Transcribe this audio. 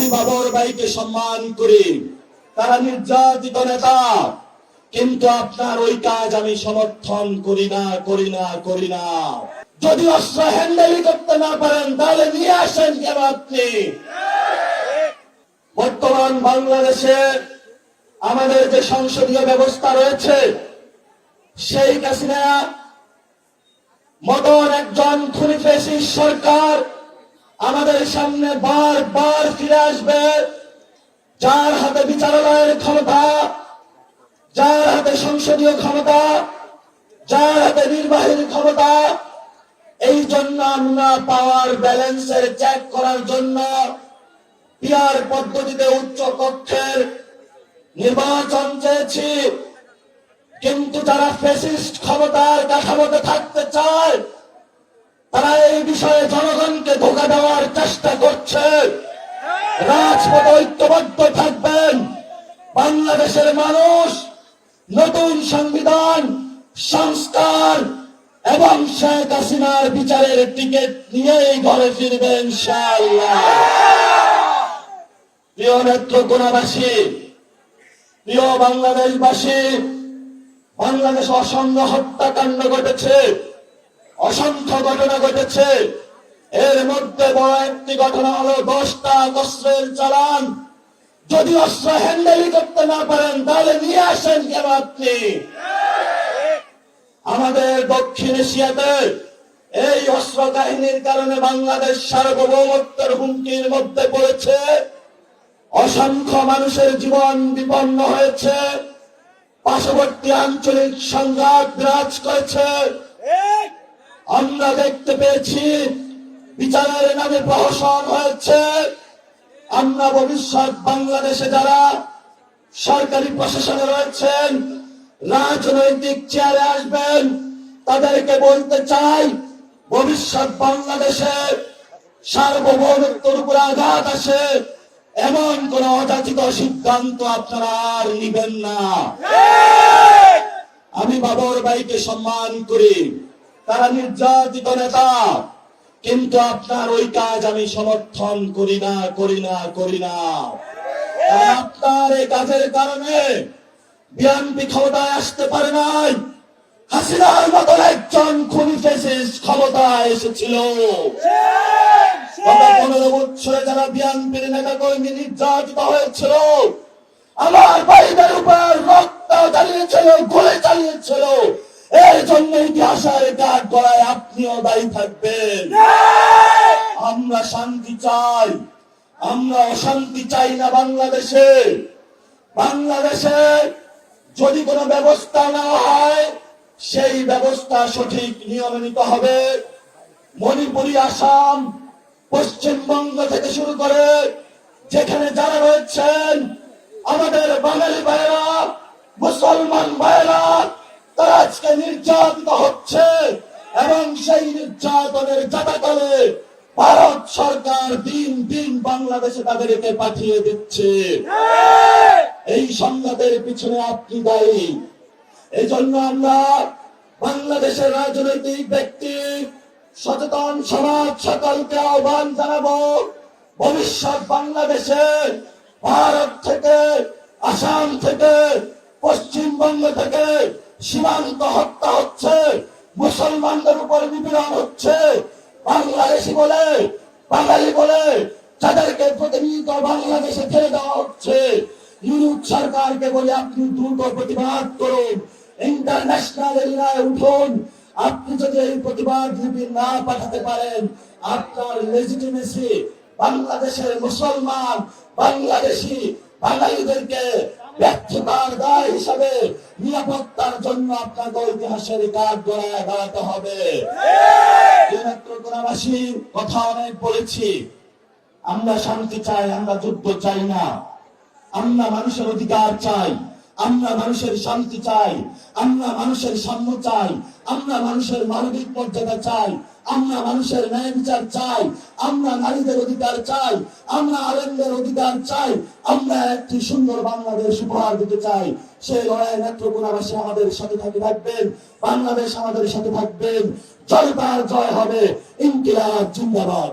আমি বাবর ভাইকে সম্মান করি, তারা নির্যাতিত নেতা, কিন্তু আপনার ওই কাজ আমি সমর্থন করি না। যদি অস্ত্র হ্যান্ডেলই করতে না পারেন তাহলে নিয়ে আসেন কেন আপনি? বর্তমান বাংলাদেশে আমাদের যে সংসদীয় ব্যবস্থা রয়েছে, শেখ হাসিনা মতন একজন খুনি ফ্যাসিস্ট সরকার আমাদের সামনে বারবার ফিরে আসবে, যার হাতে বিচারালয়ের ক্ষমতা, যার হাতে সংসদীয় ক্ষমতা, যার হাতে নির্বাহীর ক্ষমতা। এই জন্য আমরা পাওয়ার ব্যালেন্সের চেক করার জন্য পিআর পদ্ধতিতে উচ্চ কক্ষের নির্বাচন চেয়েছি। কিন্তু যারা ফ্যাসিস্ট ক্ষমতার কাঠামোতে থাকতে চায়, তারা এই বিষয়ে জনগণকে ধোঁকা দেওয়ার চেষ্টা করছে। রাজপথে ঐক্যবদ্ধ থাকবেন। বাংলাদেশের মানুষ নতুন সংবিধান সংস্কার এবং শেখ হাসিনার বিচারের টিকিট নিয়েই ঘরে ফিরবে ইনশাআল্লাহ। প্রিয় নেত্রকোনাবাসী, প্রিয় বাংলাদেশবাসী, বাংলাদেশে অসংখ্য হত্যাকাণ্ড ঘটেছে, অসংখ্য ঘটনা ঘটেছে। এর মধ্যে বড় একটি ঘটনা হলো 10টা অস্ত্রের চালান। যদি অস্ত্র হ্যান্ডেলই করতে না পারেন তাহলে নিয়ে আসেন কেন আপনি? আমাদের দক্ষিণ এশিয়াতে এই অস্ত্র কাহিনীর কারণে বাংলাদেশ সার্বভৌমত্বের হুমকির মধ্যে পড়েছে। অসংখ্য মানুষের জীবন বিপন্ন হয়েছে, পার্শ্ববর্তী আঞ্চলিক সংঘাত বিরাজ করেছে। আমরা দেখতে পেয়েছি বিচারের নামে প্রহসন হয়েছে। আমরা ভবিষ্যৎ বাংলাদেশে যারা সরকারি প্রশাসনে রয়েছেন, রাজনৈতিক চেয়ারে আসবেন, তাদেরকে বলতে চাই, ভবিষ্যৎ বাংলাদেশে সার্বভৌমত্বের উপর আঘাত আসে এমন কোন অযাচিত সিদ্ধান্ত আপনারা আর নিবেন না। আমি বাবর ভাইকে সম্মান করি, তারা নির্যাতিত নেতা, কিন্তু আপনার ওই কাজ আমি সমর্থন করি না। আপনার এই কাজের কারণে বিএনপি ক্ষমতায় আসতে পারে নাই। হাসিনার মতন একজন খুনি ফ্যাসিস্ট ক্ষমতায় এসেছিল। 15 বছরে যারা বিএনপির নেতা কর্মী নির্যাতিত হয়েছিল, আমার ভাইদের উপর রক্ত চালিয়েছিল, গুলি চালিয়েছিল। এর জন্য ইতিহাসের কাঠ গড়ায় আপনিও দায়ী থাকবেন। আমরা শান্তি চাই, আমরা অশান্তি চাই না। বাংলাদেশে যদি কোনো ব্যবস্থা নেওয়া হয়, সেই ব্যবস্থা সঠিক নিয়মে নিতে হবে। মণিপুরি, আসাম, পশ্চিমবঙ্গ থেকে শুরু করে যেখানে যারা রয়েছেন, আমাদের বাঙালি ভাইয়েরা, মুসলমান ভাইয়েরা, তারা আজকে নির্যাতিত হচ্ছে এবং সেই নির্যাতনের জাতাকলে ভারত সরকার দিন বাংলাদেশে তাদেরকে পাঠিয়ে দিচ্ছে। এই সংঘাতের পিছনে আপনি দায়ী। এই জন্য আমরা বাংলাদেশের রাজনৈতিক ব্যক্তি, সচেতন সমাজ সকলকে আহ্বান জানাবো, ভবিষ্যৎ বাংলাদেশে ভারত থেকে, আসাম থেকে, পশ্চিমবঙ্গ থেকে সীমান্ত হত্যা হচ্ছে, মুসলমানদের উপর নিপীড়ন হচ্ছে। বাংলাদেশি বলে, বাঙালি বলে যাদেরকে প্রতিনিয়ত বাংলাদেশে ছেড়ে দেওয়া হচ্ছে, ইউরোপ সরকারকে বলে আপনি দ্রুত প্রতিবাদ করুন, ইন্টারন্যাশনাল এরিয়ায় উঠুন। আপনি যদি এই প্রতিবাদ লিপি না পাঠাতে পারেন, আপনার লেজিটিমেসি বাংলাদেশের মুসলমান, বাংলাদেশি বাঙালিদেরকে ব্যর্থতার দায় হিসাবে নিরাপত্তার জন্য আপনাকে ইতিহাসের কাঠ গড়ায় দাঁড়াতে হবে। নেত্রকোনাবাসী কথা অনেক বলেছি। আমরা শান্তি চাই, আমরা যুদ্ধ চাই না। আমরা মানুষের অধিকার চাই, আমরা মানুষের শান্তি চাই, আমরা মানুষের সাম্য চাই, আমরা মানুষের মানবিক মর্যাদা চাই, আমরা মানুষের ন্যায় বিচার চাই, আমরা নারীদের অধিকার চাই, আমরা আলেমদের অধিকার চাই, আমরা একটি সুন্দর বাংলাদেশ উপহার দিতে চাই। সেই লড়াই নেত্রকোনাবাসী আমাদের সাথে থাকবেন, বাংলাদেশ আমাদের সাথে থাকবেন। জয় হবে, ইনকিলাব জিন্দাবাদ।